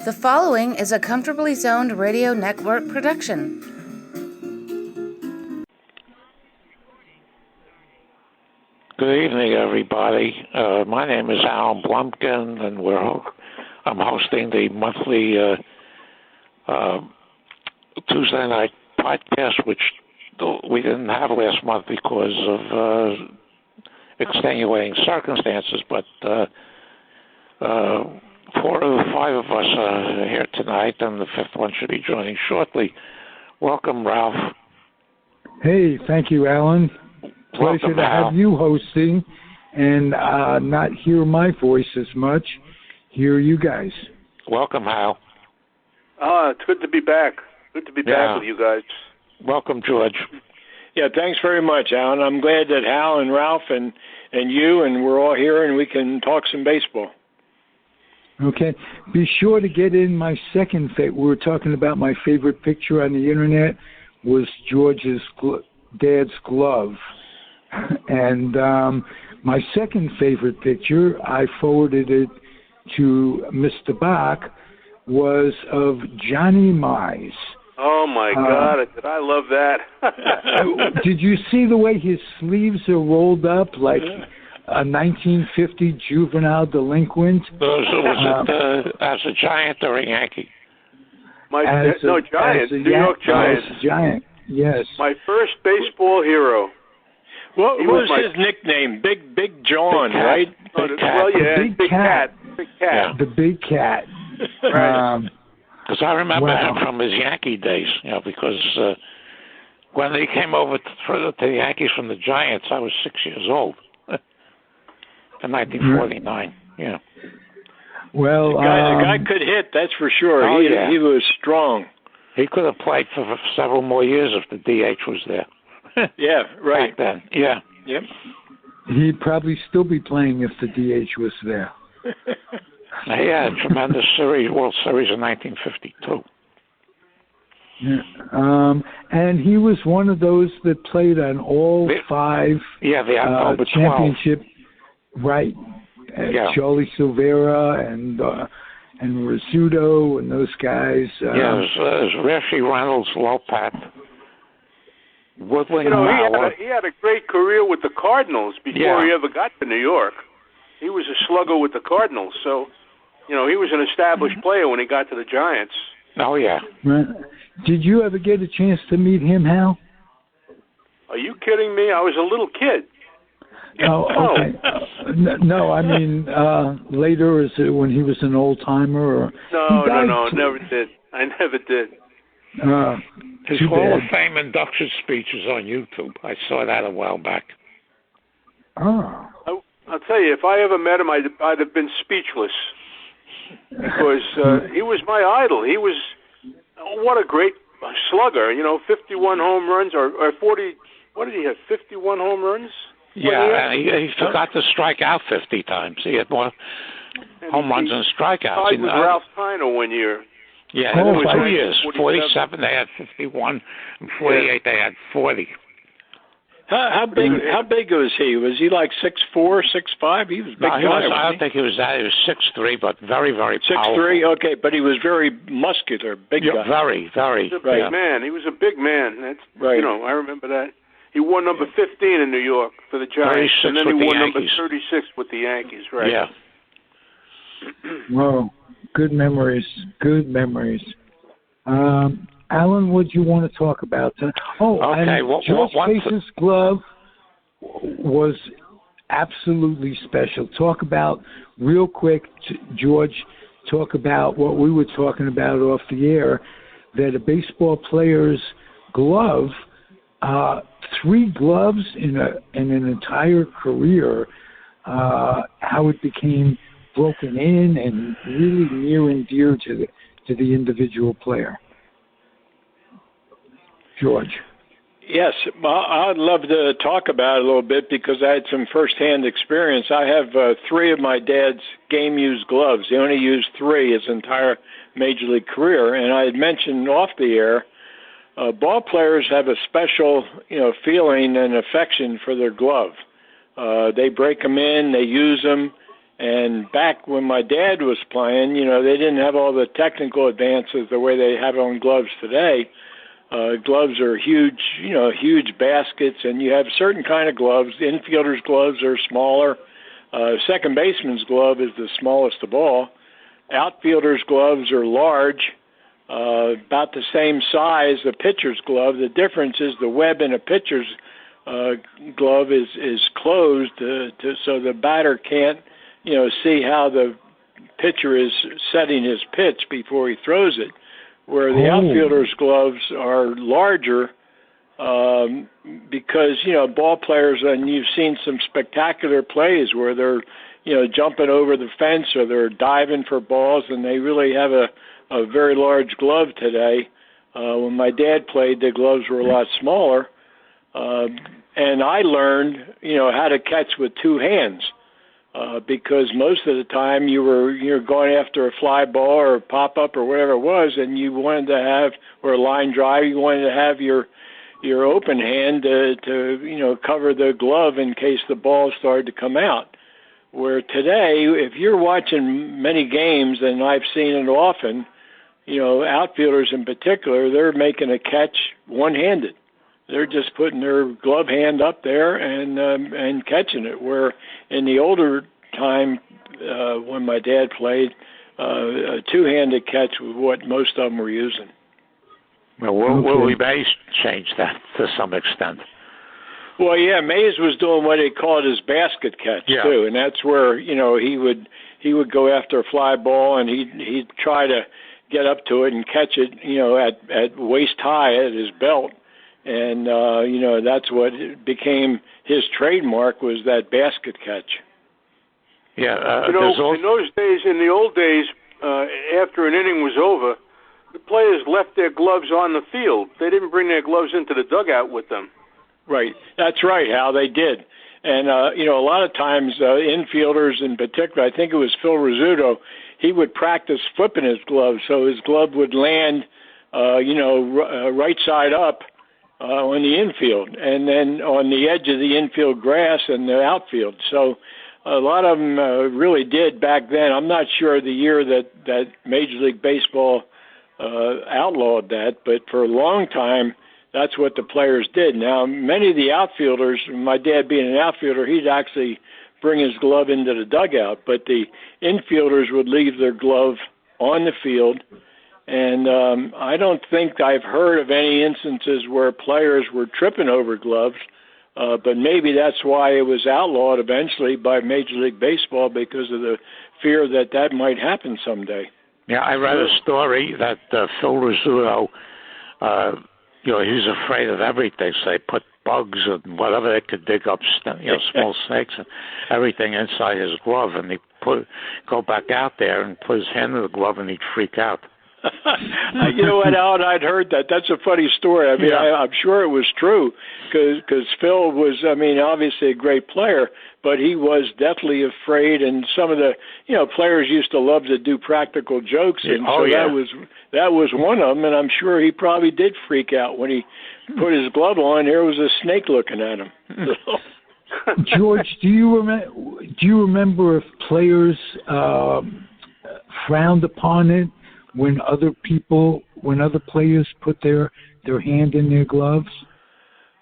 The following is a Comfortably Zoned Radio Network production. Good evening, everybody. My name is Hal Blumkin, and I'm hosting the monthly Tuesday night podcast, which we didn't have last month because of extenuating circumstances, but 4 of the 5 of us are here tonight, and the 5th one should be joining shortly. Welcome, Ralph. Hey, thank you, Alan. Pleasure to have you hosting and not hear my voice as much. Hear you guys. Welcome, Hal. It's good to be back. Good to be back with you guys. Welcome, George. Yeah, thanks very much, Alan. I'm glad that Hal and Ralph and you and we're all here and we can talk some baseball. Okay. Be sure to get in my second favorite. We were talking about my favorite picture on the internet was George's dad's glove. And my second favorite picture, I forwarded it to Mr. Bock, was of Johnny Mize. Oh, my God. Did I love that? Did you see the way his sleeves are rolled up like a 1950 juvenile delinquent? As a Giant or a Yankee? Giant. New York Giants. Giant, yes. My first baseball hero. What was his nickname? Big John, right? Big Cat. Well, yeah, Big Cat. Big Cat. Yeah. The Big Cat. Right. Because I remember him from his Yankee days, because when they came over to the Yankees from the Giants, I was 6 years old. In 1949, yeah. Well, the guy could hit, that's for sure. Oh, He was strong. He could have played for several more years if the DH was there. Yeah, right. Back then, yeah. Yep. He'd probably still be playing if the DH was there. He had a tremendous World Series in 1952. Yeah. And he was one of those that played on all 5 the championship. 12. Right. Charlie Silvera and Rizzuto and those guys. It was Rashi, Reynolds, Lopez, Woodling. He had a great career with the Cardinals before he ever got to New York. He was a slugger with the Cardinals, so he was an established player when he got to the Giants. Oh yeah. Right. Did you ever get a chance to meet him, Hal? Are you kidding me? I was a little kid. Oh, okay. No, I mean later, is it when he was an old timer? Or No, never did. I never did. His Hall of Fame induction speech is on YouTube. I saw that a while back. Oh. I'll tell you, if I ever met him, I'd have been speechless because he was my idol. He was what a great slugger. 51 home runs or 40. What did he have? 51 home runs. Yeah, he forgot to strike out 50 times. He had more home runs than strikeouts. Tied with Ralph Tyko one year. Yeah, it was 2 years. 47, they had 51, and 48, they had 40. How big was he? Was he like 6'4", 6'5"? He was a big guy. I don't think he was that. He was 6'3", but very, very powerful. 6'3", okay, but he was very muscular, big guy. Very, very. He was a big man. He was a big man. That's right. I remember that. He wore number 15 in New York for the Giants, and then he wore number 36 with the Yankees, right? Yeah. Whoa, good memories. Good memories. Alan, what do you want to talk about tonight? Oh, okay. George Pace's glove was absolutely special. Talk about, real quick, George, talk about what we were talking about off the air, that a baseball player's glove, 3 gloves in an entire career, how it became broken in and really near and dear to the individual player. George. Yes, I'd love to talk about it a little bit because I had some firsthand experience. I have 3 of my dad's game-used gloves. He only used 3 his entire major league career, and I had mentioned off the air, ball players have a special, feeling and affection for their glove. They break them in, they use them, And back when my dad was playing, they didn't have all the technical advances the way they have on gloves today. Gloves are huge, huge baskets, and you have certain kind of gloves. The infielder's gloves are smaller. Second baseman's glove is the smallest of all. Outfielder's gloves are large, about the same size the pitcher's glove. The difference is the web in a pitcher's glove is closed so the batter can't, see how the pitcher is setting his pitch before he throws it. Where the outfielder's gloves are larger because, ball players, and you've seen some spectacular plays where they're, jumping over the fence or they're diving for balls, and they really have a very large glove today. When my dad played, the gloves were a lot smaller. And I learned, how to catch with two hands. Because most of the time you're going after a fly ball or a pop up or whatever it was, and you wanted to have, or a line drive, you wanted to have your open hand to cover the glove in case the ball started to come out. Where today, if you're watching many games, and I've seen it often, outfielders in particular, they're making a catch one-handed. They're just putting their glove hand up there and catching it. Where in the older time, when my dad played, a two-handed catch was what most of them were using. Well, Willie Mays changed that to some extent. Well, yeah, Mays was doing what he called his basket catch too, and that's where he would go after a fly ball, and he'd try to get up to it and catch it, at waist high at his belt. And, that's what became his trademark, was that basket catch. Yeah. in the old days, after an inning was over, the players left their gloves on the field. They didn't bring their gloves into the dugout with them. Right. That's right, Hal. They did. And, a lot of times infielders in particular, I think it was Phil Rizzuto, he would practice flipping his glove so his glove would land, right side up, on the infield, and then on the edge of the infield grass and the outfield. So a lot of them really did back then. I'm not sure the year that Major League Baseball outlawed that, but for a long time, that's what the players did. Now, many of the outfielders, my dad being an outfielder, he'd actually bring his glove into the dugout, but the infielders would leave their glove on the field. And I don't think I've heard of any instances where players were tripping over gloves, but maybe that's why it was outlawed eventually by Major League Baseball, because of the fear that might happen someday. Yeah, I read a story that Phil Rizzuto, he was afraid of everything, so they put bugs and whatever they could dig up, small snakes and everything inside his glove, and he'd go back out there and put his hand in the glove, and he'd freak out. You know what, Alan? I'd heard that. That's a funny story. I mean, I'm sure it was true, because Phil was, obviously a great player, but he was definitely afraid. And some of the, players used to love to do practical jokes, and that was one of them. And I'm sure he probably did freak out when he put his glove on. There was a snake looking at him. George, do you remember if players frowned upon it when other players put their hand in their gloves?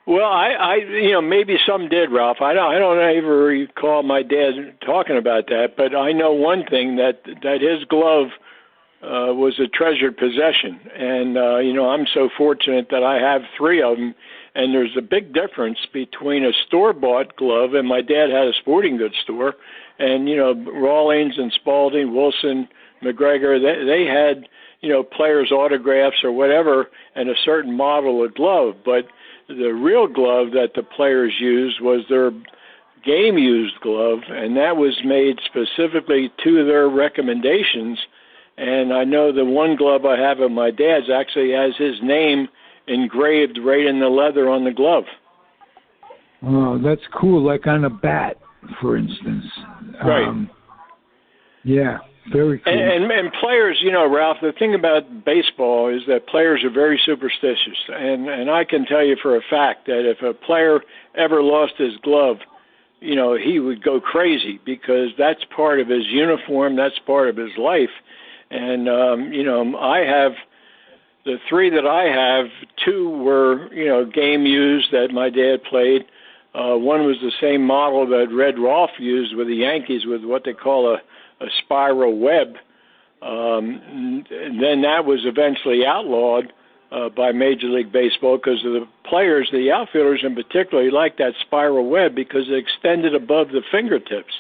Well, I maybe some did, Ralph. I don't ever recall my dad talking about that, but I know one thing, that his glove was a treasured possession, and I'm so fortunate that I have three of them. And there's a big difference between a store-bought glove, and my dad had a sporting goods store, and Rawlings and Spalding, Wilson, McGregor, they had, players' autographs or whatever, and a certain model of glove. But the real glove that the players used was their game-used glove, and that was made specifically to their recommendations. And I know the one glove I have of my dad's actually has his name engraved right in the leather on the glove. Oh, that's cool, like on a bat, for instance. Right. Yeah. Very cool. And players, Ralph, the thing about baseball is that players are very superstitious. And I can tell you for a fact that if a player ever lost his glove, he would go crazy because that's part of his uniform, that's part of his life. And, I have the three that I have, two were, game used that my dad played. One was the same model that Red Rolf used with the Yankees with what they call a spiral web. And then that was eventually outlawed by Major League Baseball because of the players, the outfielders in particular, liked that spiral web because it extended above the fingertips.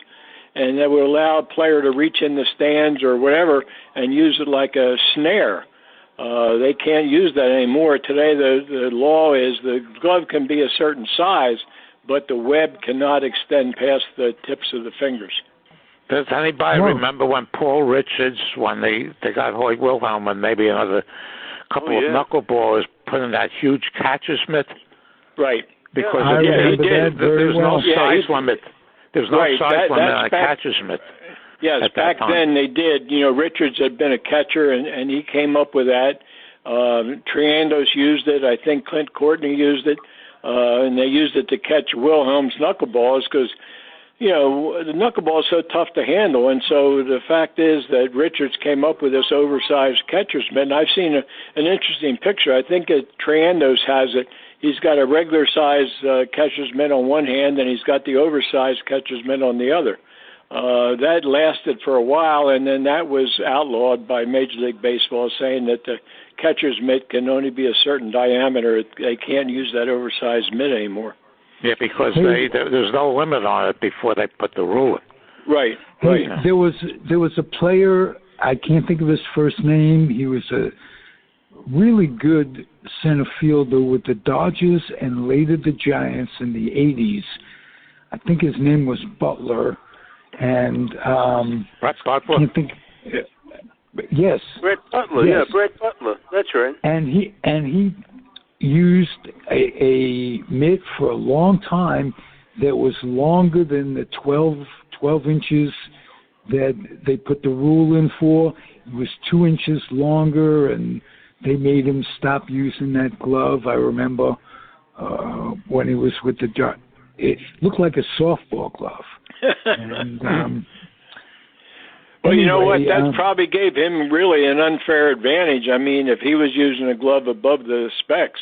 And that would allow a player to reach in the stands or whatever and use it like a snare. They can't use that anymore. Today the law is the glove can be a certain size, but the web cannot extend past the tips of the fingers. Does anybody remember when Paul Richards, when they got Hoyt Wilhelm and maybe another couple of knuckleballers put in that huge catcher's mitt? Right. Because there's no size limit. There's no size limit on a catcher's mitt. Yes, back then they did. Richards had been a catcher, and he came up with that. Triandos used it. I think Clint Courtney used it. And they used it to catch Wilhelm's knuckleballs because, the knuckleball is so tough to handle. And so the fact is that Richards came up with this oversized catcher's mitt. And I've seen an interesting picture. I think Triandos has it. He's got a regular size catcher's mitt on one hand, and he's got the oversized catcher's mitt on the other. That lasted for a while, and then that was outlawed by Major League Baseball, saying that the catcher's mitt can only be a certain diameter. They can't use that oversized mitt anymore. Yeah, because there's no limit on it before they put the rule in. Right. Hey, there was a player, I can't think of his first name. He was a really good center fielder with the Dodgers and later the Giants in the 80s. I think his name was Butler. And Brett Butler. Can't think. Yes. Brett Butler. Yes. Yeah, Brett Butler. That's right. And he used a mitt for a long time that was longer than the 12 inches that they put the rule in for. It was 2 inches longer, and they made him stop using that glove. I remember when he was with the Giants. It looked like a softball glove. And, well, anyway, you know what? That probably gave him really an unfair advantage. I mean, if he was using a glove above the specs,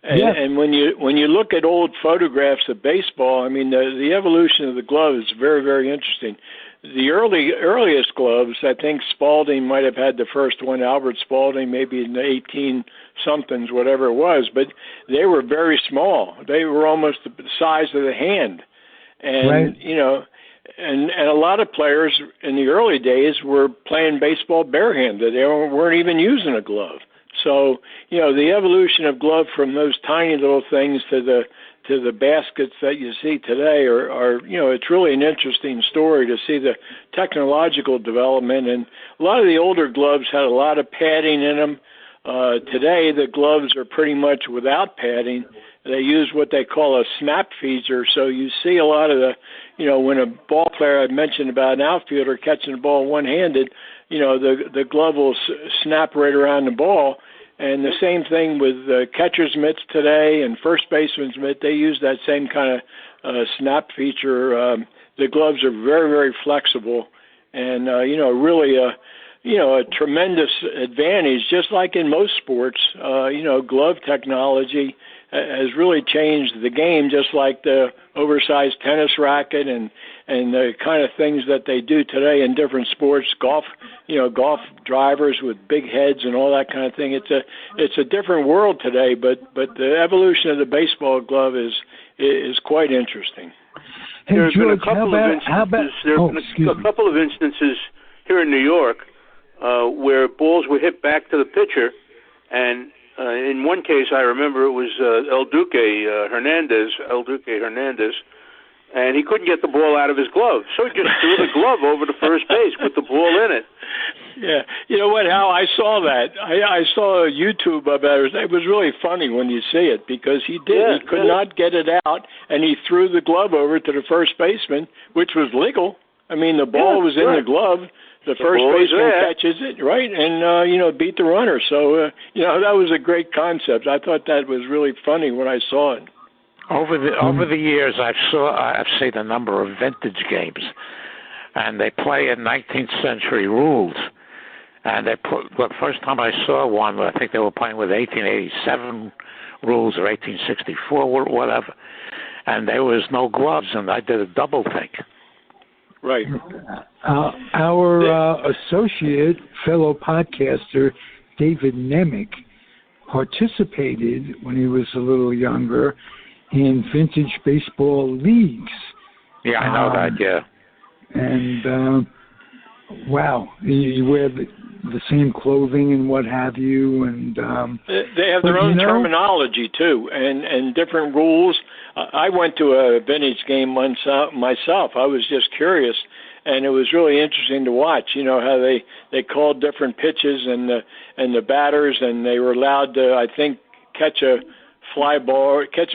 and when you look at old photographs of baseball, I mean, the evolution of the glove is very, very interesting. The earliest gloves, I think Spalding might have had the first one, Albert Spalding, maybe in the 18-somethings, whatever it was, but they were very small. They were almost the size of the hand. And, right. And a lot of players in the early days were playing baseball barehanded. They weren't even using a glove. So, the evolution of glove from those tiny little things to the baskets that you see today are it's really an interesting story to see the technological development. And a lot of the older gloves had a lot of padding in them. Today, the gloves are pretty much without padding. They use what they call a snap feature. So you see a lot of the, when a ball player, I mentioned about an outfielder catching the ball one-handed, the glove will snap right around the ball. And the same thing with catcher's mitts today and first baseman's mitt. They use that same kind of snap feature. The gloves are very, very flexible and, really a tremendous advantage, just like in most sports. Glove technology has really changed the game, just like the oversized tennis racket and the kind of things that they do today in different sports, golf drivers with big heads and all that kind of thing. It's a different world today, but the evolution of the baseball glove is quite interesting. Hey, There's been George, a couple of instances here in New York where balls were hit back to the pitcher, and in one case I remember it was El Duque Hernandez, and he couldn't get the ball out of his glove, so he just threw the glove over to first base with the ball in it. Yeah, you know what, Hal? I saw that. I saw a YouTube about it. It was really funny when you see it because he could not get it out, and he threw the glove over to the first baseman, which was legal. I mean, the ball was in the glove. The first baseman catches it, right, and, beat the runner. So, that was a great concept. I thought that was really funny when I saw it. Over the years, I've seen a number of vintage games, and they play in 19th century rules. And the first time I saw one, I think they were playing with 1887 rules or 1864, whatever. And there was no gloves, and I did a double take. Right. Our associate, fellow podcaster, David Nemec, participated when he was a little younger in vintage baseball leagues. Yeah, I know that, yeah. And, wow, you wear the same clothing and what have you. And they have their own terminology, too, and different rules. I went to a vintage game myself. I was just curious, and it was really interesting to watch. You know how they called different pitches and the batters, and they were allowed to, I think, catch a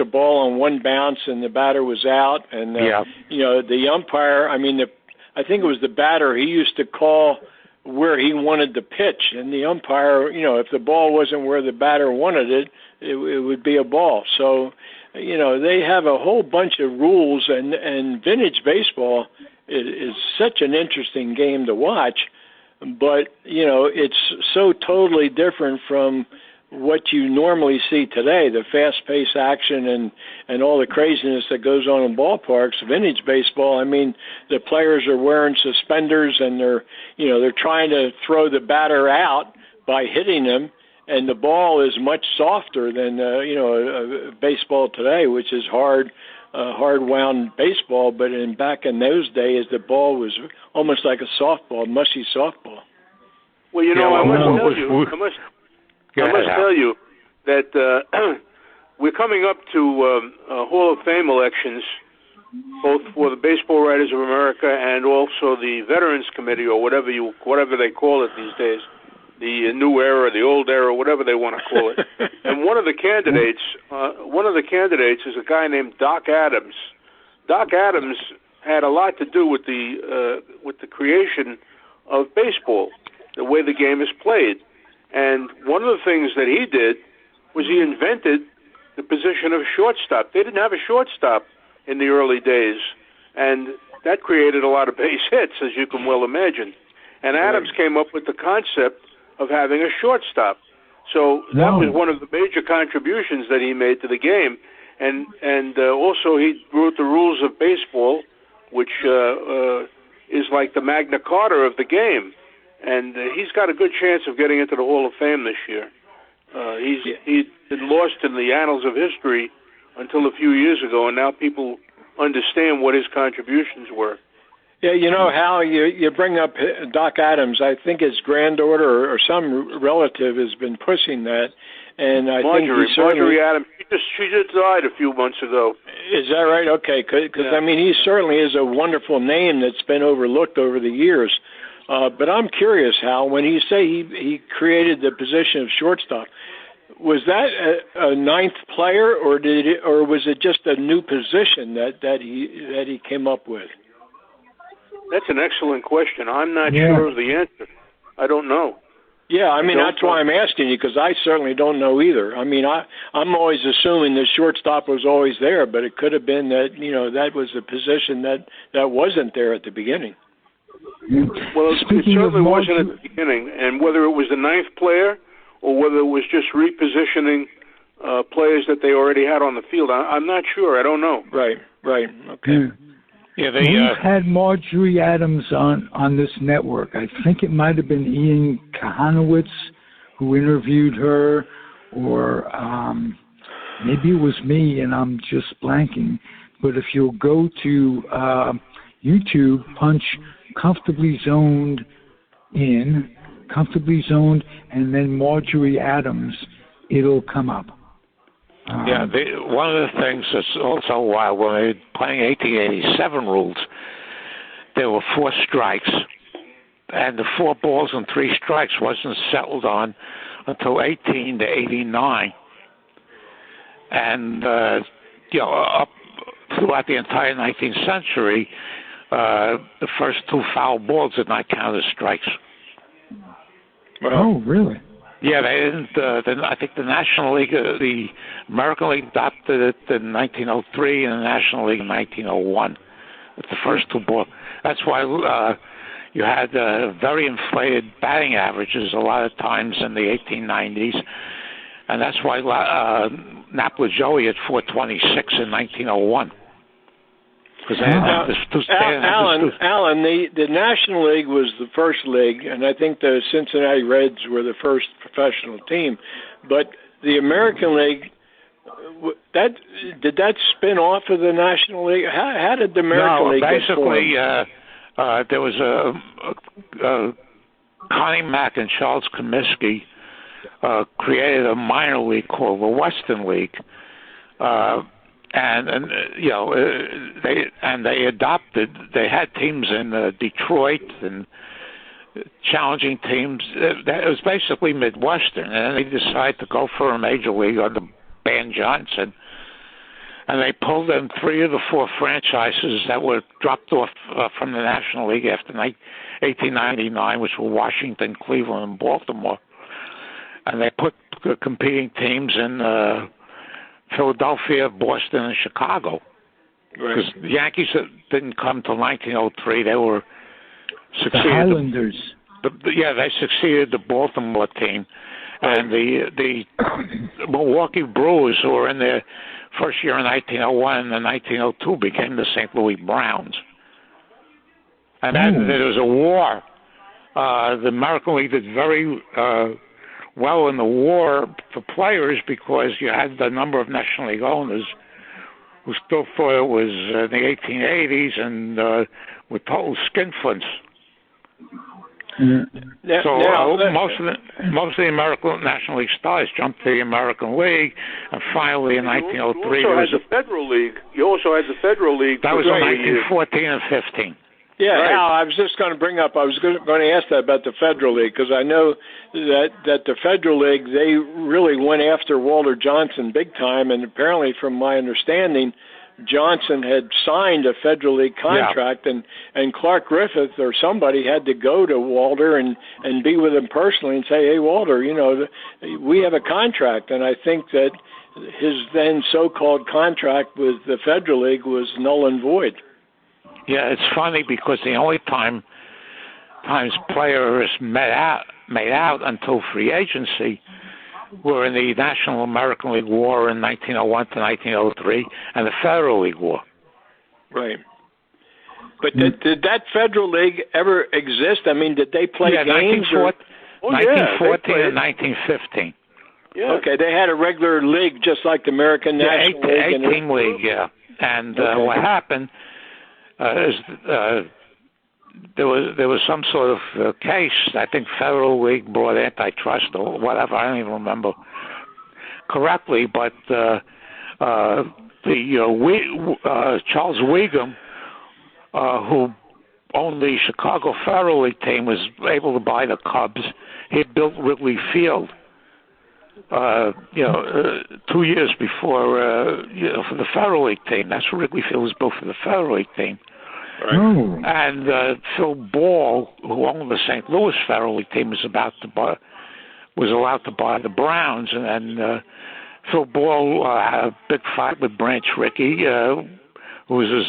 ball on one bounce, and the batter was out. And you know, the umpire. I mean, I think it was the batter. He used to call where he wanted the pitch, and the umpire. You know, if the ball wasn't where the batter wanted it, it would be a ball. So, you know, they have a whole bunch of rules, and vintage baseball is such an interesting game to watch. But, you know, it's so totally different from what you normally see today, the fast-paced action and all the craziness that goes on in ballparks. Vintage baseball, I mean, the players are wearing suspenders, and they're trying to throw the batter out by hitting them, and the ball is much softer than baseball today, which is hard wound baseball. But back in those days, the ball was almost like a softball, mushy softball. Well, you know, I must tell you that we're coming up to Hall of Fame elections, both for the Baseball Writers of America and also the Veterans Committee, or whatever they call it these days, the new era, the old era, whatever they want to call it. And one of the candidates is a guy named Doc Adams. Doc Adams had a lot to do with the creation of baseball, the way the game is played. And one of the things that he did was he invented the position of shortstop. They didn't have a shortstop in the early days, and that created a lot of base hits, as you can well imagine. And Adams came up with the concept of having a shortstop. So that was one of the major contributions that he made to the game. And also he wrote the rules of baseball, which is like the Magna Carta of the game. And he's got a good chance of getting into the Hall of Fame this year. He's been lost in the annals of history until a few years ago, and now people understand what his contributions were. Yeah, you know, Hal, you bring up Doc Adams. I think his granddaughter or some relative has been pushing that, and I think Marjorie Adams. She just died a few months ago. Is that right? Okay, because I mean, he certainly is a wonderful name that's been overlooked over the years. But I'm curious, Hal, when you say he created the position of shortstop, was that a ninth player, or was it just a new position that he came up with? That's an excellent question. I'm not sure of the answer. I don't know. Yeah, I mean, that's why I'm asking you, because I certainly don't know either. I mean, I'm always assuming the shortstop was always there, but it could have been that, you know, that was a position that wasn't there at the beginning. Well, it certainly wasn't at the beginning, and whether it was the ninth player or whether it was just repositioning players that they already had on the field, I'm not sure. I don't know. Right, okay. Yeah, we've had Marjorie Adams on this network. I think it might have been Ian Kahanowitz who interviewed her, or maybe it was me, and I'm just blanking. But if you'll go to YouTube, punch Comfortably Zoned, and then Marjorie Adams, it'll come up. One of the things that's also wild, when they were playing 1887 rules, there were 4 strikes, and the 4 balls and 3 strikes wasn't settled on until 1889. And, up throughout the entire 19th century, the first 2 foul balls did not count as strikes. Oh, really? Yeah, they didn't. I think the National League, the American League adopted it in 1903, and the National League in 1901. It's the first two ball. That's why you had very inflated batting averages a lot of times in the 1890s, and that's why Napoli Joey at 426 in 1901. Alan, the National League was the first league, and I think the Cincinnati Reds were the first professional team. But the American League, did that spin off of the National League? How did the American League get formed? There was Connie Mack and Charles Comiskey created a minor league called the Western League. They adopted. They had teams in Detroit and challenging teams. It was basically Midwestern, and then they decided to go for a major league under Ban Johnson, and they pulled in 3 of the 4 franchises that were dropped off from the National League after 1899, which were Washington, Cleveland, and Baltimore, and they put competing teams in Philadelphia, Boston, and Chicago. Because the Yankees didn't come till 1903. They were succeeded. The Highlanders. They succeeded the Baltimore team, and the Milwaukee Brewers, who were in their first year in 1901 and then 1902, became the St. Louis Browns. And then there was a war. The American League did very well in the war for players because you had the number of National League owners who still thought it was in the 1880s and were total skinflints. Most of the American National League stars jumped to the American League, and finally in 1903 you also had the Federal League. You also had the Federal League. That was in 1914 and 15. Yeah, right. Al, I was just going to bring up, I was going to ask that about the Federal League, because I know that the Federal League, they really went after Walter Johnson big time, and apparently from my understanding, Johnson had signed a Federal League contract, and Clark Griffith or somebody had to go to Walter and be with him personally and say, hey, Walter, we have a contract, and I think that his then so-called contract with the Federal League was null and void. Yeah, it's funny because the only times players made out until free agency were in the National American League War in 1901 to 1903 and the Federal League War. Right. But did that Federal League ever exist? I mean, did they play games? 1914 and 1915. Yeah. Okay, they had a regular league just like the American National League. 18 league, yeah. And what happened is there was some sort of case. I think Federal League brought antitrust or whatever. I don't even remember correctly, but Charles Wiegum, who owned the Chicago Federal League team, was able to buy the Cubs. He built Wrigley Field. 2 years before, for the Federal League team. That's what Wrigley Field was built for, the Federal League team. Right. Oh. And Phil Ball, who owned the St. Louis Federal League team, was allowed to buy the Browns, and Phil Ball had a big fight with Branch Rickey, who was his,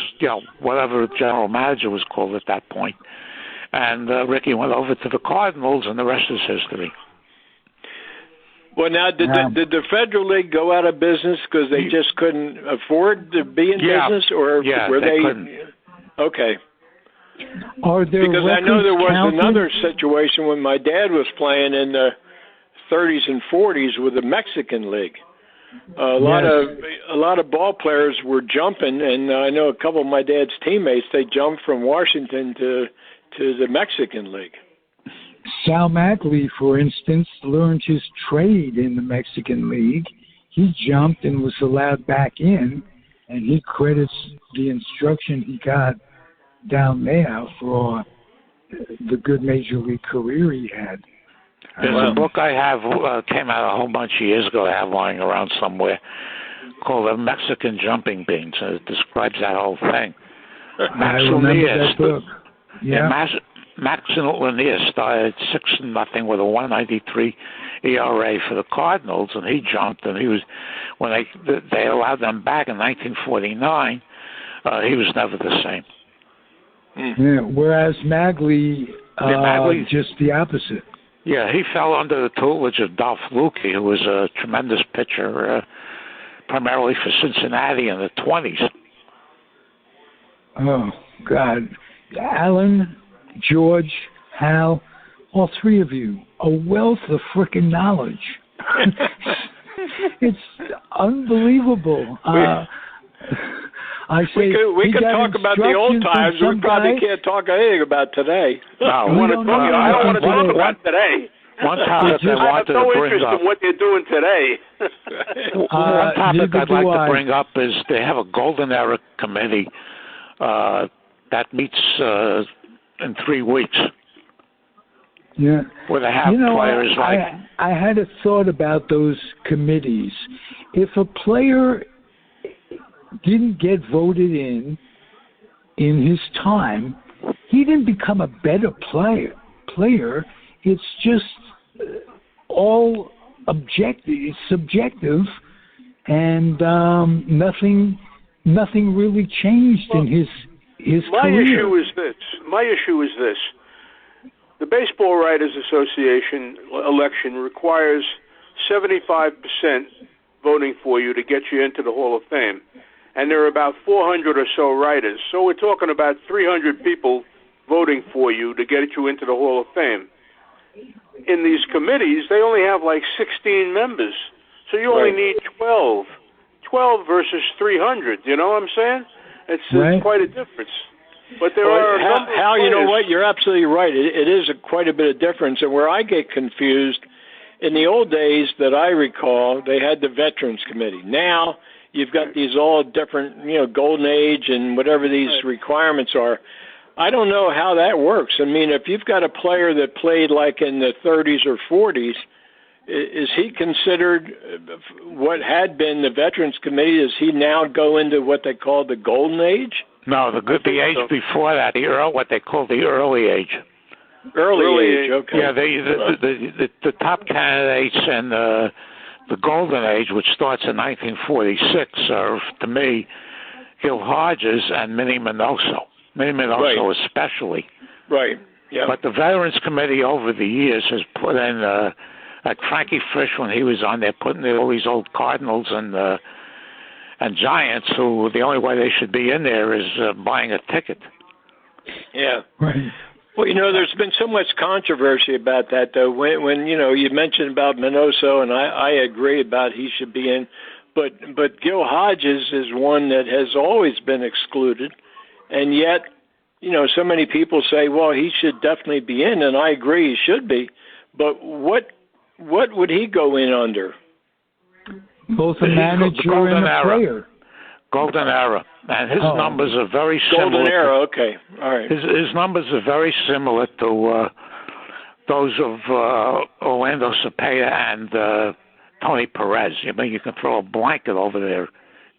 whatever general manager was called at that point. And Rickey went over to the Cardinals, and the rest is history. Well, now, did the Federal League go out of business because they just couldn't afford to be in business, or were they? Couldn't. Okay. Are there because I know there was another situation when my dad was playing in the 30s and 40s with the Mexican League. A lot of ball players were jumping, and I know a couple of my dad's teammates, they jumped from Washington to the Mexican League. Sal Mackley, for instance, learned his trade in the Mexican League. He jumped and was allowed back in, and he credits the instruction he got down there for the good major league career he had. There's a book I have, came out a whole bunch of years ago, I have lying around somewhere, called The Mexican Jumping Beans, and it describes that whole thing. I remember that book. Yeah. Maxine Lanier started 6-0 with a 1.93 ERA for the Cardinals, and he jumped. And he was when they allowed them back in 1949. He was never the same. Yeah, whereas Magley, just the opposite. Yeah, he fell under the tutelage of Dolph Lukey, who was a tremendous pitcher, primarily for Cincinnati in the 20s. Oh, God. Alan, George, Hal, all three of you, a wealth of frickin' knowledge. It's unbelievable. We could talk about the old times. We probably can't talk anything about today. No, I don't want to talk about today. One topic I wanted to bring up. In what they're doing today. One topic I'd like to bring up is they have a Golden Era committee that meets in 3 weeks. Yeah. Where they have players like... I had a thought about those committees. If a player didn't get voted in his time, he didn't become a better player. It's just all objective. It's subjective, and nothing really changed in his career. My issue is this. The Baseball Writers Association election requires 75% voting for you to get you into the Hall of Fame. And there are about 400 or so writers. So we're talking about 300 people voting for you to get you into the Hall of Fame. In these committees, they only have like 16 members. So you only need 12. 12 versus 300, you know what I'm saying? It's quite a difference. But there are a number of Hal, players. you know what? You're absolutely right. It is quite a bit of difference. And where I get confused, in the old days that I recall, they had the Veterans Committee. Now you've got these all different, Golden Age and whatever these requirements are. I don't know how that works. I mean, if you've got a player that played like in the 30s or 40s, is he considered what had been the Veterans Committee? Does he now go into what they call the Golden Age? No, the age before that, what they call the early age. Early age, okay. Yeah, the top candidates in the Golden Age, which starts in 1946, are, to me, Gil Hodges and Minnie Minoso. Minnie Minoso especially. Right, yeah. But the Veterans Committee over the years has put in, like Frankie Frisch, when he was on there, putting in all these old Cardinals and Giants, who the only way they should be in there is buying a ticket. Yeah. Right. Well, there's been so much controversy about that, though. When you mentioned about Minoso, and I agree about he should be in, but Gil Hodges is one that has always been excluded, and yet, so many people say, well, he should definitely be in, and I agree he should be, but what would he go in under? Both a manager and a player. Golden Era. And his numbers are very similar. Golden Era, okay. All right. His numbers are very similar to those of Orlando Cepeda and Tony Perez. I mean, you can throw a blanket over their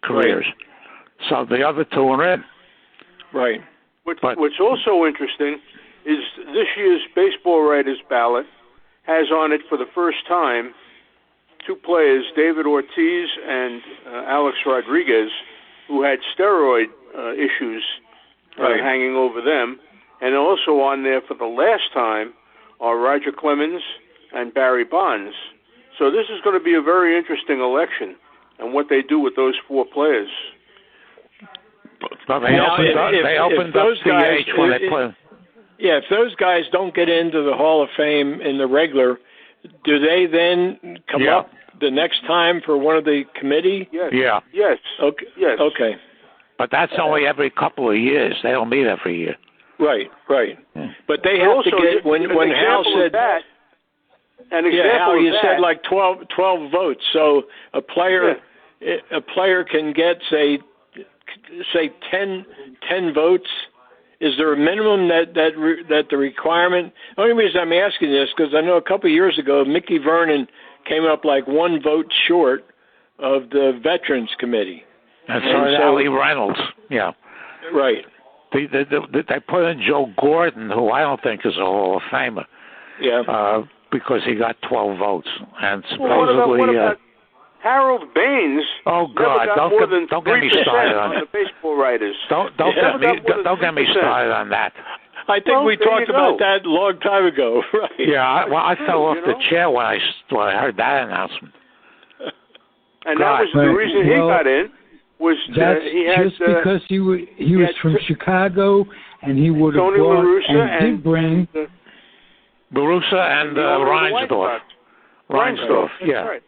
careers. Right. So the other two are in. Right. What's also interesting is this year's Baseball Writers ballot has on it for the first time 2 players, David Ortiz and Alex Rodriguez, who had steroid issues hanging over them. And also on there for the last time are Roger Clemens and Barry Bonds. So this is going to be a very interesting election, and what they do with those 4 players. Well, they opened up the age when they play. Yeah, if those guys don't get into the Hall of Fame in the regular, do they then come up the next time for one of the committee? Yes. Yeah. Yes. Okay. Yes. Okay. But that's only every couple of years. They don't meet every year. Right. But they have to get when Hal said that. Hal, you said like 12 votes. So a player can get say 10 votes. Is there a minimum that the requirement? The only reason I'm asking this because I know a couple of years ago Mickey Vernon came up like 1 vote short of the Veterans Committee. And so Reynolds. Yeah. Right. They put in Joe Gordon, who I don't think is a Hall of Famer. Yeah. Because he got 12 votes, and Well, supposedly. what about Harold Baines? Oh God! Don't get me started on the baseball writers. Don't get me started on that. I think we talked about that a long time ago, right? Yeah, I fell off the chair when I heard that announcement. And that was the reason he got in. Was he had just because he was from Chicago, and he would have Tony brought La Russa and did bring La Russa and Reinsdorf. Reinsdorf, yeah. Right.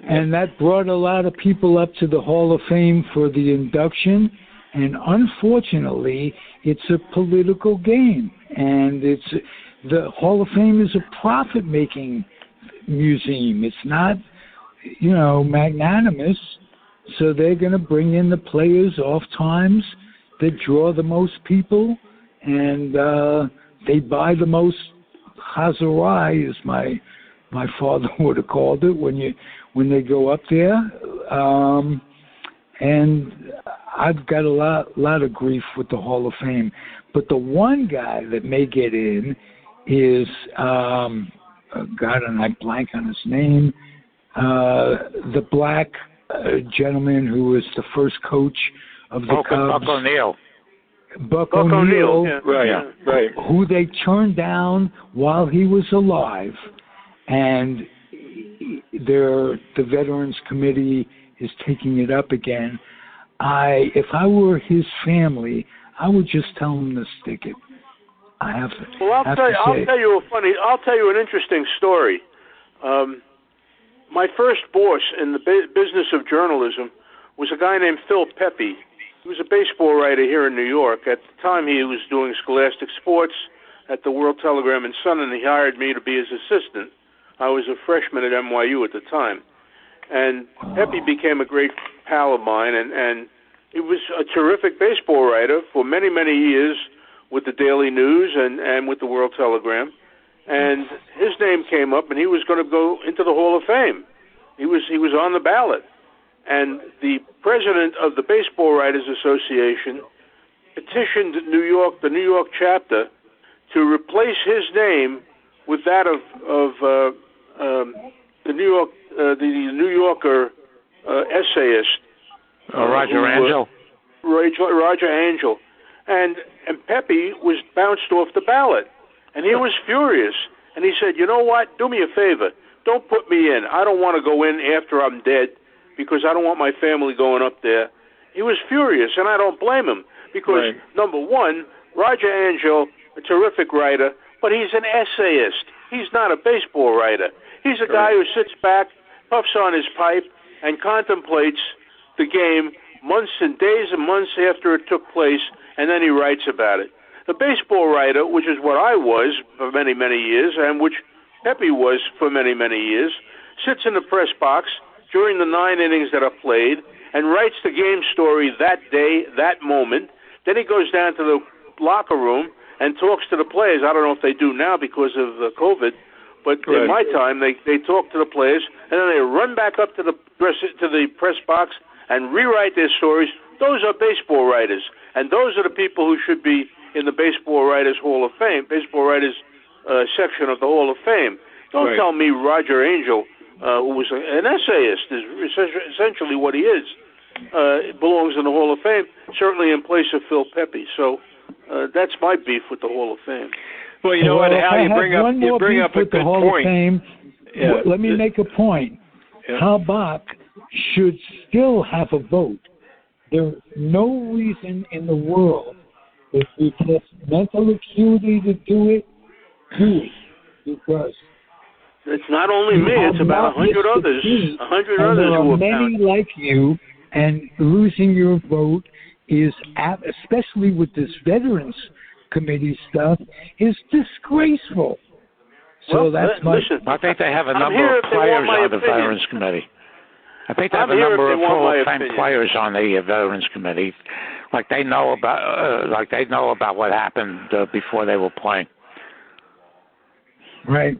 And that brought a lot of people up to the Hall of Fame for the induction. And unfortunately, it's a political game. And the Hall of Fame is a profit-making museum. It's not, magnanimous. So they're going to bring in the players off times that draw the most people. And they buy the most chazarai, as my father would have called it, when they go up there. And I've got a lot of grief with the Hall of Fame. But the one guy that may get in is, God, and I blank on his name, the black gentleman who was the first coach of the Cubs. Buck O'Neill. Buck O'Neill, yeah. Right. Who they turned down while he was alive. And the Veterans Committee is taking it up again. If I were his family, I would just tell him to stick it. I'll tell you an interesting story. My first boss in the business of journalism was a guy named Phil Pepe. He was a baseball writer here in New York. At the time, he was doing Scholastic Sports at the World Telegram and Sun, and he hired me to be his assistant. I was a freshman at NYU at the time. And Pepe became a great pal of mine, and he was a terrific baseball writer for many, many years with the Daily News and with the World Telegram. And his name came up, and he was going to go into the Hall of Fame. He was on the ballot. And the president of the Baseball Writers Association petitioned the New York chapter to replace his name with that of the New Yorker essayist Roger Angel. Roger Angel, and Pepe was bounced off the ballot, and he was furious. And he said, "You know what? Do me a favor. Don't put me in. I don't want to go in after I'm dead, because I don't want my family going up there." He was furious, and I don't blame him, because number one, Roger Angel, a terrific writer, but he's an essayist. He's not a baseball writer. He's a guy who sits back, puffs on his pipe, and contemplates the game months and days and months after it took place, and then he writes about it. The baseball writer, which is what I was for many, many years, and which Pepe was for many, many years, sits in the press box during the 9 innings that are played and writes the game story that day, that moment. Then he goes down to the locker room and talks to the players. I don't know if they do now because of COVID, but in my time, they talk to the players, and then they run back up to the press box and rewrite their stories. Those are baseball writers, and those are the people who should be in the Baseball Writers Hall of Fame, Baseball Writers section of the Hall of Fame. Don't tell me Roger Angel, who was an essayist, is essentially what he is, belongs in the Hall of Fame, certainly in place of Phil Pepe. So that's my beef with the Hall of Fame. Well, you know what, Hal, you bring up a good point. Let me make a point. Hal Bock should still have a vote. There's no reason in the world, if he has mental acuity to do it, because it's not only me, it's about 100 others. 100 others who have many like you, and losing your vote is, especially with this Veterans Committee stuff, is disgraceful. So listen, I think they have a number of players on the Veterans Committee. I think they have a number of Hall of Fame players on the Veterans Committee, like they know about what happened before they were playing. Right.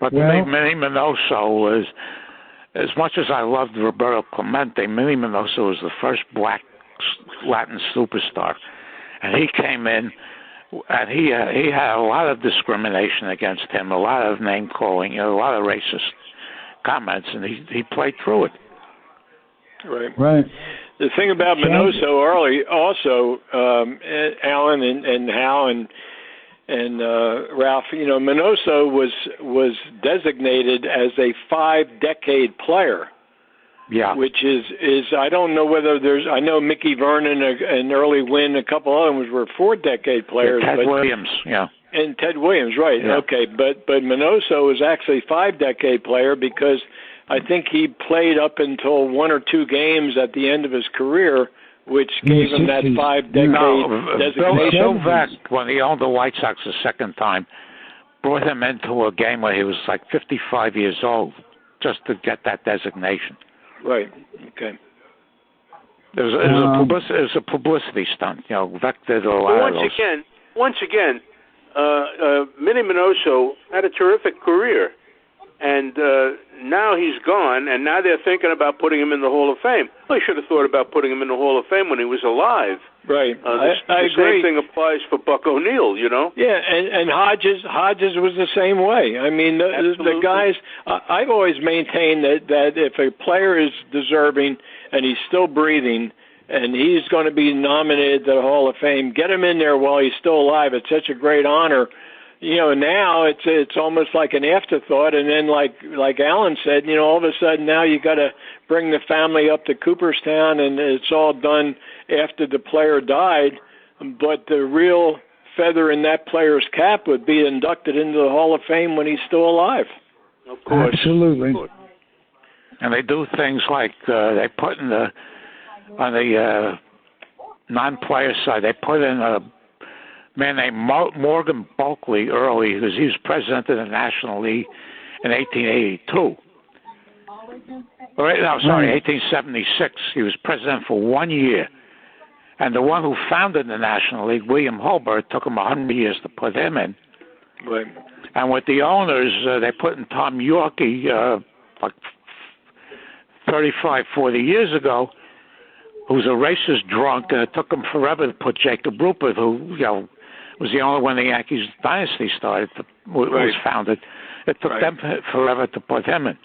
But Minnie Minoso was, as much as I loved Roberto Clemente, Minnie Minoso was the first black Latin superstar, and he came in, and he had a lot of discrimination against him, a lot of name calling, a lot of racist comments, and he played through it. Right. The thing about Minoso early, also, Alan and Hal and Ralph, Minoso was designated as a 5-decade player. Yeah. Which is I don't know whether I know Mickey Vernon and Early Wynn, a couple other ones were 4-decade players. Ted Williams, yeah. And Ted Williams, right. Yeah. Okay. But Minoso was actually a 5-decade player because I think he played up until 1 or 2 games at the end of his career, which gave him that 5-decade designation. Bill Veeck, when he owned the White Sox the second time, brought him into a game where he was like 55 years old just to get that designation. Right. Okay. It was a publicity stunt. Veeck did a lot of those. Once again, Minnie Minoso had a terrific career, and now he's gone, and now they're thinking about putting him in the Hall of Fame. Well, they should have thought about putting him in the Hall of Fame when he was alive. Right. I agree. The same thing applies for Buck O'Neil, Yeah, and Hodges was the same way. I mean, the guys, I've always maintained that if a player is deserving and he's still breathing and he's going to be nominated to the Hall of Fame, get him in there while he's still alive. It's such a great honor. Now it's almost like an afterthought, and then like Alan said, all of a sudden now you got to bring the family up to Cooperstown, and it's all done after the player died. But the real feather in that player's cap would be inducted into the Hall of Fame when he's still alive. Of course, absolutely. And they do things like they put on the non-player side, they put in a man named Morgan Bulkley early, because he was president of the National League in 1882. 1876. He was president for 1 year. And the one who founded the National League, William Holbert, took him 100 years to put him in. Right. And with the owners, they put in Tom Yorkie like 35, 40 years ago, who's a racist drunk, and it took him forever to put Jacob Rupert, who was the only one the Yankees dynasty was founded. It took them forever to put him in.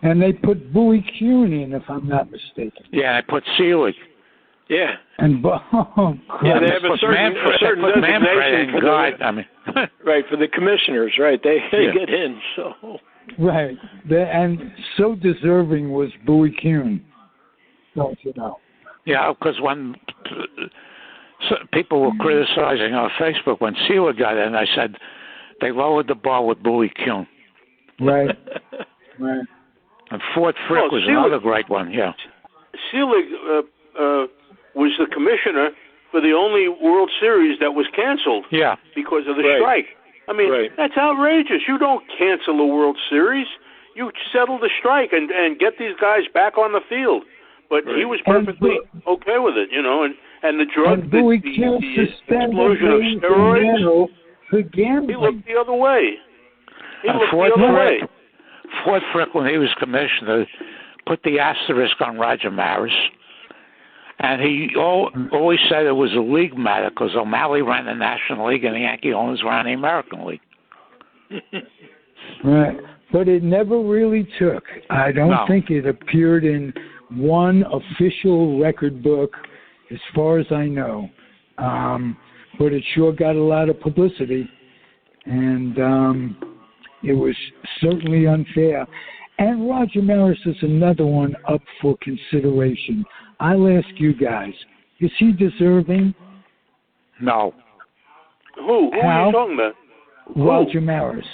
And they put Bowie Kuhn in, if I'm not mistaken. Yeah, they put Selig. Yeah. And they have a certain designation for the commissioners, right? They get in, so. Right. And so deserving was Bowie Kuhn, don't you know? Yeah, because when people were criticizing on Facebook when Selig got in, I said they lowered the bar with Bowie Kuhn. Right. Right. And Fort Frick was another great one, yeah. Selig was the commissioner for the only World Series that was canceled because of the strike. I mean, that's outrageous. You don't cancel a World Series. You settle the strike and get these guys back on the field. But he was perfectly okay with it, and the drug, the explosion of steroids, he looked the other way. Fort Frick, when he was commissioner, put the asterisk on Roger Maris. And he always said it was a league matter because O'Malley ran the National League and the Yankee owners ran the American League. Right. But it never really took. I don't think it appeared in one official record book, as far as I know. But it sure got a lot of publicity. And it was certainly unfair. And Roger Maris is another one up for consideration. I'll ask you guys, is he deserving? No. Who are you talking about? Roger Maris.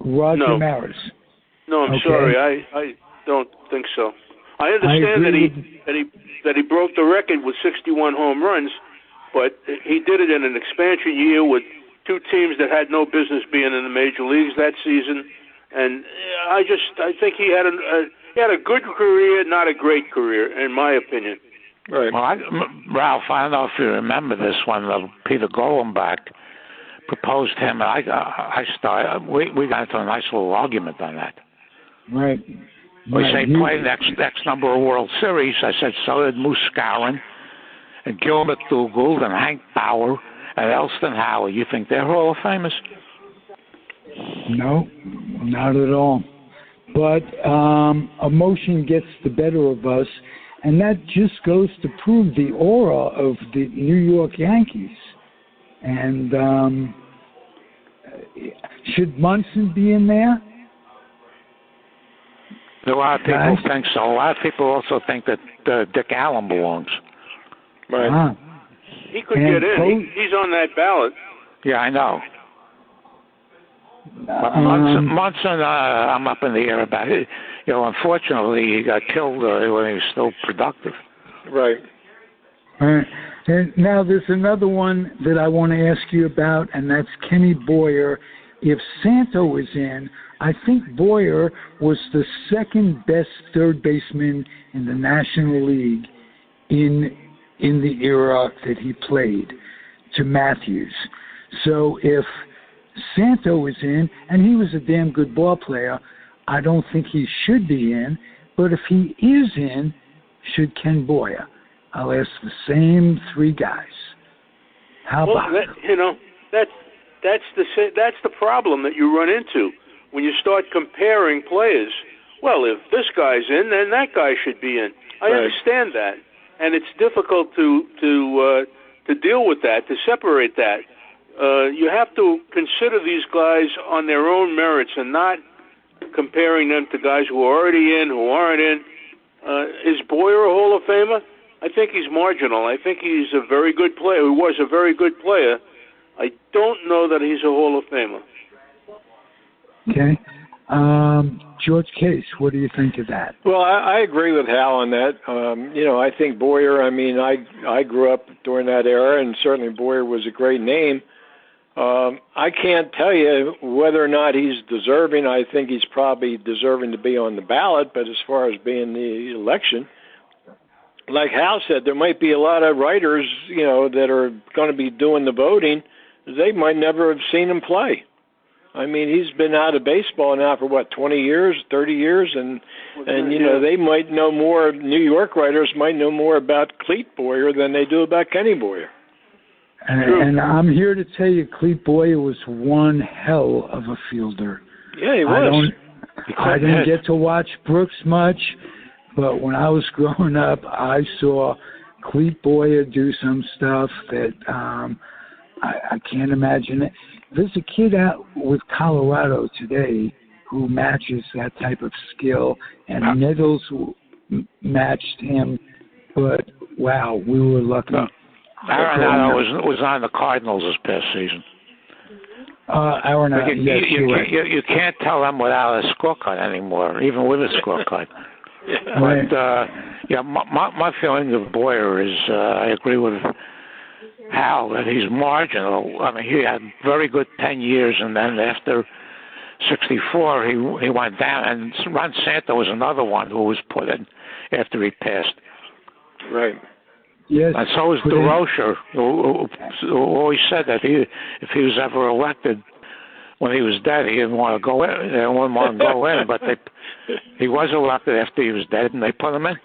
Maris. No, I'm sorry. I don't think so. I understand that he broke the record with 61 home runs, but he did it in an expansion year with two teams that had no business being in the major leagues that season. And I think he had a good career, not a great career, in my opinion. Right. Well, Ralph, I don't know if you remember this when Peter Golenbach proposed him. We got into a nice little argument on that. Right. We say play next number of World Series. I said so did Moose Skowron, and Gilbert Dougald and Hank Bauer and Elston Howard. You think they're Hall of Famers? No, not at all. But emotion gets the better of us, and that just goes to prove the aura of the New York Yankees. And should Munson be in there? A lot of people think so. A lot of people also think that Dick Allen belongs. Right. He could get in. He's on that ballot. Yeah, I know. But Munson, I'm up in the air about it. You know, unfortunately, he got killed when he was still productive. Right. All right. And now there's another one that I want to ask you about, and that's Kenny Boyer. If Santo is in, I think Boyer was the second best third baseman in the National League in the era that he played to Matthews. So if Santo is in, and he was a damn good ball player, I don't think he should be in. But if he is in, should Ken Boyer? I'll ask the same three guys. How about that's the problem that you run into when you start comparing players. Well, if this guy's in, then that guy should be in. I understand that, and it's difficult to deal with that, to separate that. You have to consider these guys on their own merits and not comparing them to guys who are already in, who aren't in. Is Boyer a Hall of Famer? I think he's marginal. I think he's a very good player. He was a very good player. I don't know that he's a Hall of Famer. Okay. George Case, what do you think of that? Well, I agree with Hal on that. I think Boyer, I grew up during that era, and certainly Boyer was a great name. I can't tell you whether or not he's deserving. I think he's probably deserving to be on the ballot, but as far as being the election, like Hal said, there might be a lot of writers, that are going to be doing the voting. They might never have seen him play. I mean, he's been out of baseball now for 20 years, 30 years, and they might know more. New York writers might know more about Clete Boyer than they do about Kenny Boyer. And I'm here to tell you, Clete Boyer was one hell of a fielder. Yeah, he was. I didn't get to watch Brooks much, but when I was growing up, I saw Clete Boyer do some stuff that I can't imagine it. There's a kid out with Colorado today who matches that type of skill, and Nettles matched him, but wow, we were lucky. Arenado was on the Cardinals this past season. Arenado, yes, you can't tell them without a scorecard anymore, even with a scorecard. But my feeling of Boyer is I agree with Hal that he's marginal. I mean, he had very good 10 years, and then after 64, he went down. And Ron Santo was another one who was put in after he passed. Right. Yes. And so was DeRocher, who always said that if he was ever elected when he was dead, he didn't want to go in. They didn't want to go in, but he was elected after he was dead, and they put him in.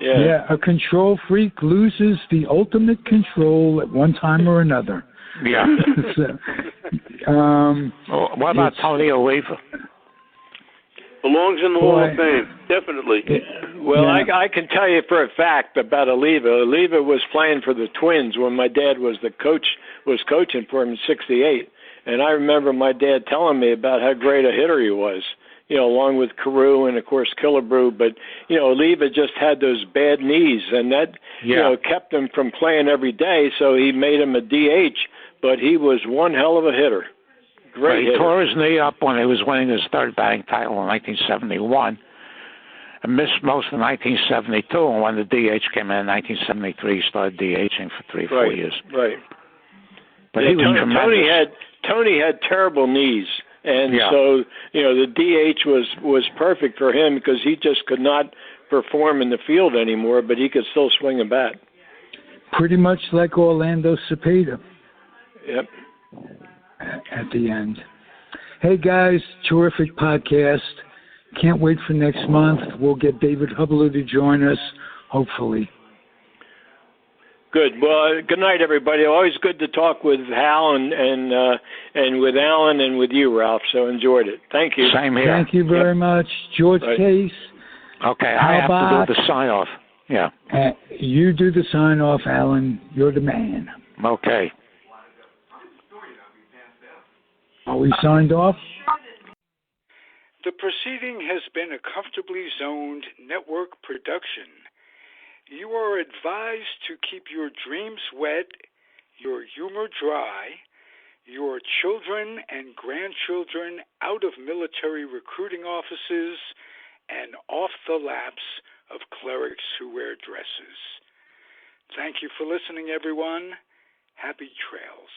Yeah, a control freak loses the ultimate control at one time or another. Yeah. What about Tony Oliva? Belongs in the Hall of Fame, definitely. Well, I can tell you for a fact about Oliva. Oliva was playing for the Twins when my dad was coaching for him in '68, and I remember my dad telling me about how great a hitter he was. Along with Carew and, of course, Killebrew. But, Oliva just had those bad knees, and that, kept him from playing every day, so he made him a DH, but he was one hell of a hitter. Great hitter. He tore his knee up when he was winning his third batting title in 1971 and missed most of 1972, and when the DH came in 1973, he started DHing for 3-4 years. Right. But he was tremendous. Tony had terrible knees. And so, the DH was perfect for him because he just could not perform in the field anymore, but he could still swing a bat. Pretty much like Orlando Cepeda. Yep. At the end. Hey, guys, terrific podcast. Can't wait for next month. We'll get David Hubler to join us, hopefully. Good. Well, good night, everybody. Always good to talk with Hal and with Alan and with you, Ralph. So enjoyed it. Thank you. Same here. Thank you very much, George Case. Okay, Hal I have Bock. to do the sign off. Yeah. You do the sign off, Alan. You're the man. Okay. Are we signed off? The proceeding has been a Comfortably Zoned network production. You are advised to keep your dreams wet, your humor dry, your children and grandchildren out of military recruiting offices and off the laps of clerics who wear dresses. Thank you for listening, everyone. Happy trails.